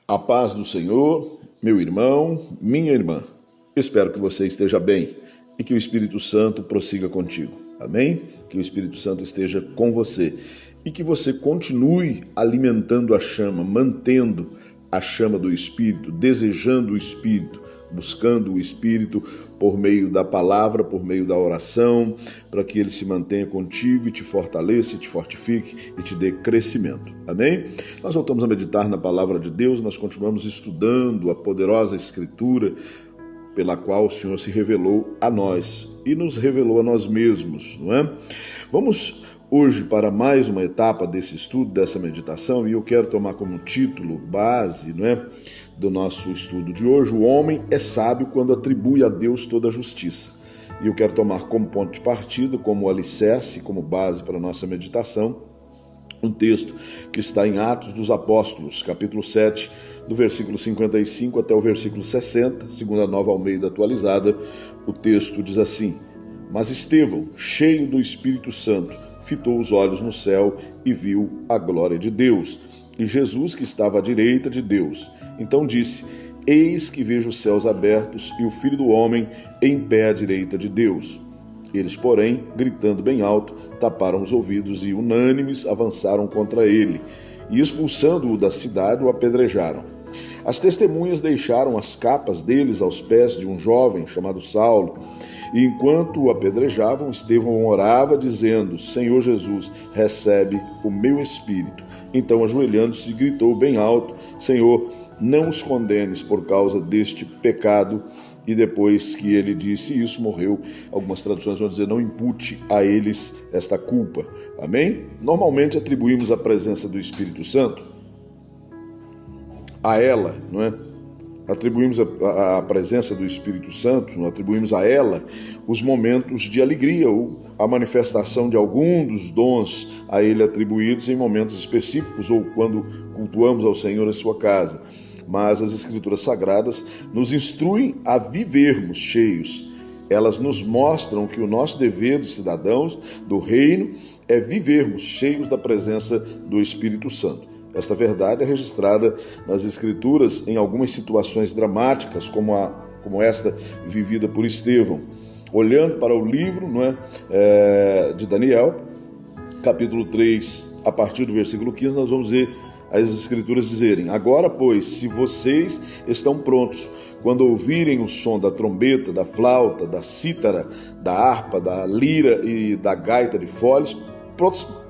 A paz do Senhor, meu irmão, minha irmã. Espero que você esteja bem e que o Espírito Santo prossiga contigo. Amém? Que o Espírito Santo esteja com você e que você continue alimentando a chama, mantendo a chama do Espírito, desejando o Espírito, buscando o Espírito por meio da palavra, por meio da oração, para que ele se mantenha contigo e te fortaleça, te fortifique e te dê crescimento. Amém? Nós voltamos a meditar na palavra de Deus, nós continuamos estudando a poderosa Escritura pela qual o Senhor se revelou a nós e nos revelou a nós mesmos, não é? Vamos hoje para mais uma etapa desse estudo, dessa meditação, e eu quero tomar como título, base, não é, do nosso estudo de hoje: o homem é sábio quando atribui a Deus toda a justiça. E eu quero tomar como ponto de partida, como alicerce, como base para a nossa meditação, um texto que está em Atos dos Apóstolos, capítulo 7, do versículo 55 até o versículo 60, segundo a Nova Almeida atualizada. O texto diz assim: Mas Estevão, cheio do Espírito Santo, fitou os olhos no céu e viu a glória de Deus, e Jesus que estava à direita de Deus. Então disse: Eis que vejo os céus abertos e o Filho do Homem em pé à direita de Deus. Eles, porém, gritando bem alto, taparam os ouvidos e, unânimes, avançaram contra ele, e, expulsando-o da cidade, o apedrejaram. As testemunhas deixaram as capas deles aos pés de um jovem chamado Saulo, e enquanto o apedrejavam, Estevão orava, dizendo: Senhor Jesus, recebe o meu espírito. Então, ajoelhando-se, gritou bem alto: Senhor, não os condenes por causa deste pecado. E depois que ele disse isso, morreu. Algumas traduções vão dizer: não impute a eles esta culpa. Amém? Normalmente atribuímos a presença do Espírito Santo a ela, não é? Atribuímos a presença do Espírito Santo, atribuímos a ela os momentos de alegria ou a manifestação de algum dos dons a ele atribuídos em momentos específicos ou quando cultuamos ao Senhor em sua casa. Mas as Escrituras Sagradas nos instruem a vivermos cheios. Elas nos mostram que o nosso dever de cidadãos do reino é vivermos cheios da presença do Espírito Santo. Esta verdade é registrada nas Escrituras em algumas situações dramáticas, como esta vivida por Estevão. Olhando para o livro, de Daniel, capítulo 3, a partir do versículo 15, nós vamos ver as Escrituras dizerem: Agora, pois, se vocês estão prontos, quando ouvirem o som da trombeta, da flauta, da cítara, da harpa, da lira e da gaita de foles,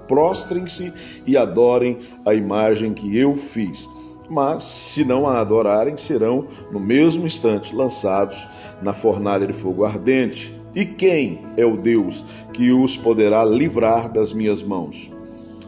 prostrem-se e adorem a imagem que eu fiz. Mas, se não a adorarem, serão, no mesmo instante, lançados na fornalha de fogo ardente. E quem é o Deus que os poderá livrar das minhas mãos?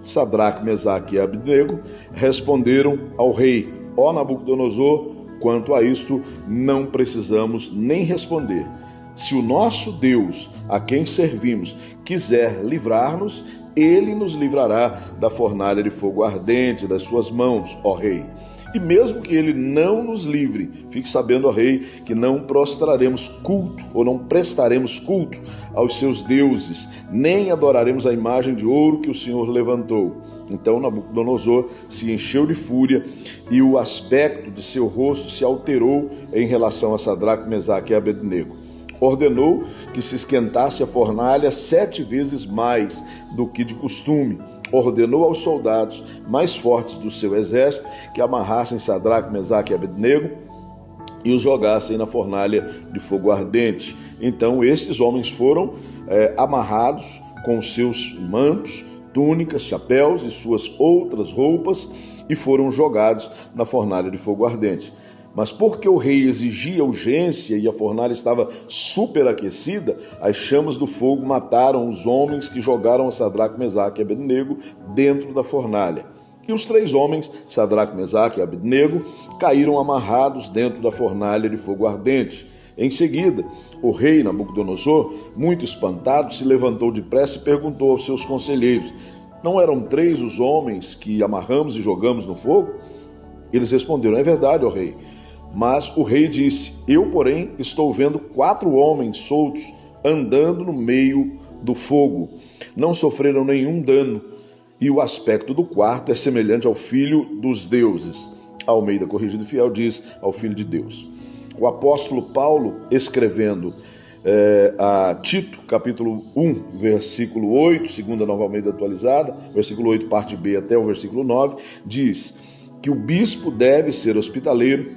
Sadraque, Mesaque e Abednego responderam ao rei: Ó Nabucodonosor, quanto a isto não precisamos nem responder. Se o nosso Deus, a quem servimos, quiser livrar-nos, ele nos livrará da fornalha de fogo ardente das suas mãos, ó rei. E mesmo que ele não nos livre, fique sabendo, ó rei, que não prostraremos culto, ou não prestaremos culto aos seus deuses, nem adoraremos a imagem de ouro que o Senhor levantou. Então Nabucodonosor se encheu de fúria e o aspecto de seu rosto se alterou em relação a Sadraque, Mesaque e Abednego. Ordenou que se esquentasse a fornalha 7 vezes mais do que de costume. Ordenou aos soldados mais fortes do seu exército que amarrassem Sadraque, Mesaque e Abednego e os jogassem na fornalha de fogo ardente. Então estes homens foram amarrados com seus mantos, túnicas, chapéus e suas outras roupas e foram jogados na fornalha de fogo ardente. Mas porque o rei exigia urgência e a fornalha estava superaquecida, as chamas do fogo mataram os homens que jogaram a Sadraque, Mesaque e Abednego dentro da fornalha. E os 3 homens, Sadraque, Mesaque e Abednego, caíram amarrados dentro da fornalha de fogo ardente. Em seguida, o rei Nabucodonosor, muito espantado, se levantou depressa e perguntou aos seus conselheiros: Não eram 3 os homens que amarramos e jogamos no fogo? Eles responderam: É verdade, ó rei. Mas o rei disse: Eu, porém, estou vendo 4 homens soltos andando no meio do fogo. Não sofreram nenhum dano, e o aspecto do quarto é semelhante ao filho dos deuses. Almeida Corrigido e Fiel diz ao Filho de Deus. O apóstolo Paulo, escrevendo a Tito, capítulo 1, versículo 8, segunda Nova Almeida atualizada, versículo 8, parte B até o versículo 9, diz que o bispo deve ser hospitaleiro,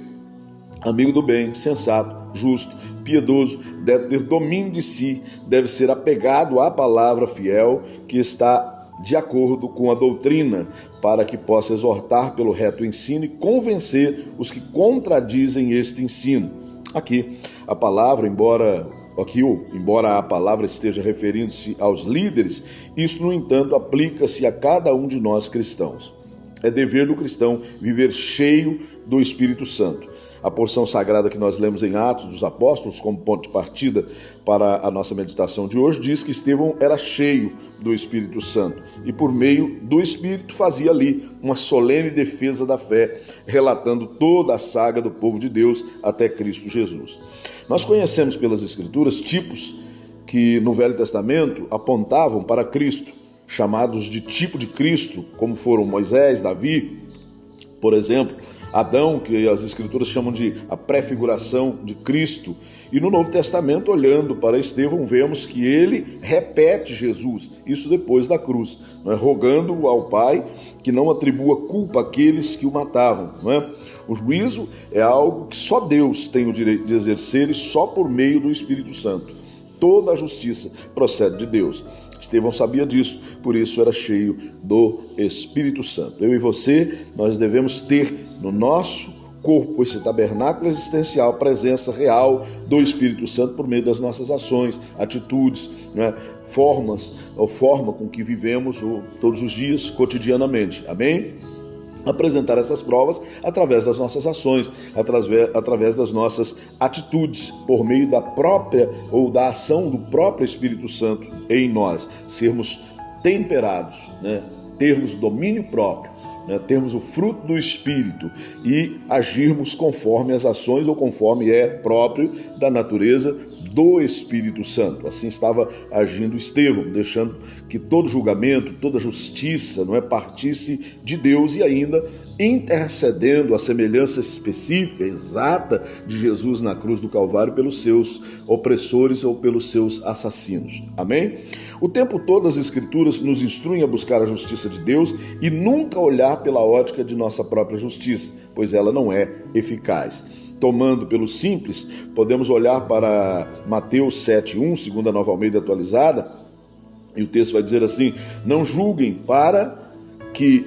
amigo do bem, sensato, justo, piedoso, deve ter domínio de si, deve ser apegado à palavra fiel, que está de acordo com a doutrina, para que possa exortar pelo reto ensino e convencer os que contradizem este ensino. Aqui, a palavra, embora a palavra esteja referindo-se aos líderes, isso, no entanto, aplica-se a cada um de nós cristãos. É dever do cristão viver cheio do Espírito Santo. A porção sagrada que nós lemos em Atos dos Apóstolos, como ponto de partida para a nossa meditação de hoje, diz que Estevão era cheio do Espírito Santo e, por meio do Espírito, fazia ali uma solene defesa da fé, relatando toda a saga do povo de Deus até Cristo Jesus. Nós conhecemos pelas Escrituras tipos que no Velho Testamento apontavam para Cristo, chamados de tipo de Cristo, como foram Moisés, Davi, por exemplo, Adão, que as Escrituras chamam de a prefiguração de Cristo. E no Novo Testamento, olhando para Estevão, vemos que ele repete Jesus, isso depois da cruz, não é? Rogando ao Pai que não atribua culpa àqueles que o matavam. Não é? O juízo é algo que só Deus tem o direito de exercer e só por meio do Espírito Santo. Toda a justiça procede de Deus. Estevão sabia disso, por isso era cheio do Espírito Santo. Eu e você, nós devemos ter no nosso corpo esse tabernáculo existencial, presença real do Espírito Santo por meio das nossas ações, atitudes, né, forma com que vivemos todos os dias, cotidianamente. Amém? Apresentar essas provas através das nossas ações, através das nossas atitudes, por meio da própria ou da ação do próprio Espírito Santo em nós, sermos temperados, né? Termos domínio próprio, né? Termos o fruto do Espírito e agirmos conforme as ações ou conforme é próprio da natureza do Espírito Santo. Assim estava agindo Estevão, deixando que todo julgamento, toda justiça, não é, partisse de Deus e ainda intercedendo a semelhança específica, exata de Jesus na cruz do Calvário pelos seus opressores ou pelos seus assassinos. Amém? O tempo todo as Escrituras nos instruem a buscar a justiça de Deus e nunca olhar pela ótica de nossa própria justiça, pois ela não é eficaz. Tomando pelo simples, podemos olhar para Mateus 7:1, segunda Nova Almeida atualizada, e o texto vai dizer assim: não julguem para que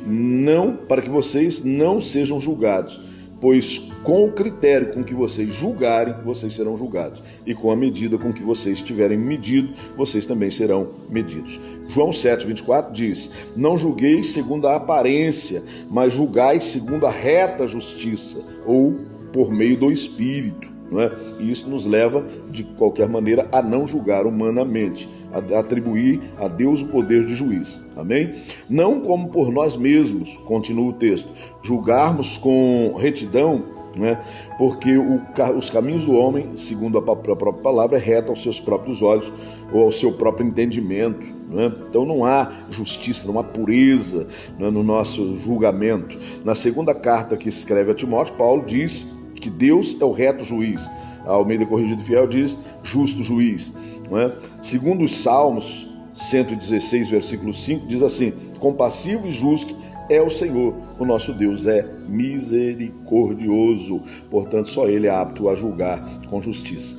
vocês não sejam julgados, pois com o critério com que vocês julgarem, vocês serão julgados, e com a medida com que vocês tiverem medido, vocês também serão medidos. João 7:24 diz: não julgueis segundo a aparência, mas julgai segundo a reta justiça, ou por meio do Espírito, não é? E isso nos leva, de qualquer maneira, a não julgar humanamente, a atribuir a Deus o poder de juiz. Amém? Não como por nós mesmos, continua o texto, julgarmos com retidão, né? Porque os caminhos do homem, segundo a própria palavra, é reto aos seus próprios olhos ou ao seu próprio entendimento. Né? Então não há justiça, não há pureza, né, no nosso julgamento. Na segunda carta que escreve a Timóteo, Paulo diz que Deus é o reto juiz. A Almeida Corrigido e Fiel diz justo juiz. Não é? Segundo os Salmos 116, versículo 5, diz assim: compassivo e justo é o Senhor, o nosso Deus é misericordioso, portanto só Ele é apto a julgar com justiça.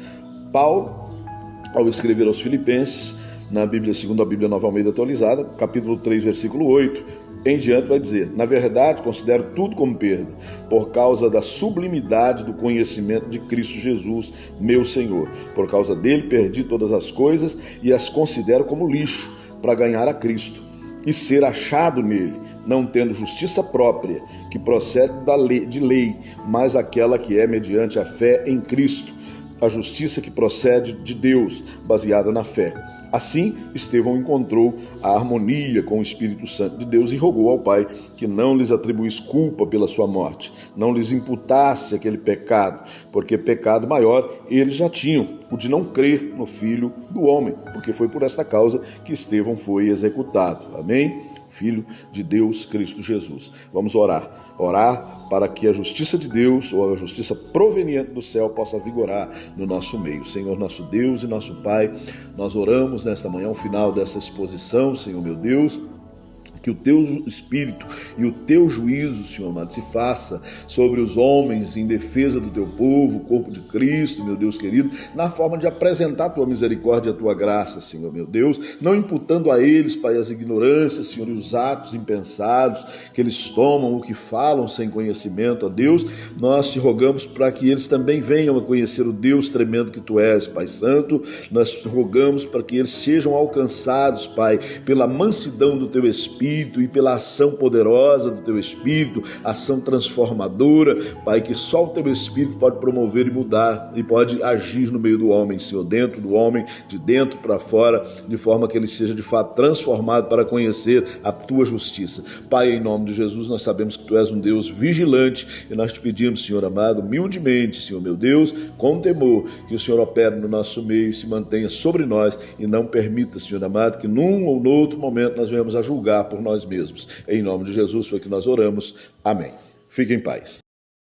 Paulo, ao escrever aos Filipenses, na Bíblia, segundo a Bíblia Nova Almeida atualizada, capítulo 3, versículo 8, em diante vai dizer: na verdade considero tudo como perda, por causa da sublimidade do conhecimento de Cristo Jesus, meu Senhor. Por causa dele perdi todas as coisas e as considero como lixo, para ganhar a Cristo e ser achado nele, não tendo justiça própria, que procede de lei, mas aquela que é mediante a fé em Cristo, a justiça que procede de Deus, baseada na fé. Assim, Estevão encontrou a harmonia com o Espírito Santo de Deus e rogou ao Pai que não lhes atribuísse culpa pela sua morte, não lhes imputasse aquele pecado, porque pecado maior eles já tinham, o de não crer no Filho do Homem, porque foi por esta causa que Estevão foi executado. Amém? Filho de Deus, Cristo Jesus. Vamos orar. Orar para que a justiça de Deus, ou a justiça proveniente do céu, possa vigorar no nosso meio. Senhor, nosso Deus e nosso Pai, nós oramos nesta manhã, ao final dessa exposição, Senhor meu Deus, que o teu Espírito e o teu juízo, Senhor amado, se faça sobre os homens em defesa do teu povo, o corpo de Cristo, meu Deus querido, na forma de apresentar a tua misericórdia e a tua graça, Senhor meu Deus, não imputando a eles, Pai, as ignorâncias, Senhor, e os atos impensados que eles tomam, o que falam sem conhecimento, ó Deus, nós te rogamos para que eles também venham a conhecer o Deus tremendo que tu és, Pai Santo, nós te rogamos para que eles sejam alcançados, Pai, pela mansidão do teu Espírito, e pela ação poderosa do teu Espírito, ação transformadora, Pai, que só o teu Espírito pode promover e mudar, e pode agir no meio do homem, Senhor, dentro do homem, de dentro para fora, de forma que ele seja de fato transformado para conhecer a tua justiça. Pai, em nome de Jesus, nós sabemos que tu és um Deus vigilante, e nós te pedimos, Senhor amado, humildemente, Senhor meu Deus, com temor, que o Senhor opere no nosso meio e se mantenha sobre nós, e não permita, Senhor amado, que num ou no outro momento nós venhamos a julgar por nós mesmos. Em nome de Jesus foi que nós oramos. Amém. Fique em paz.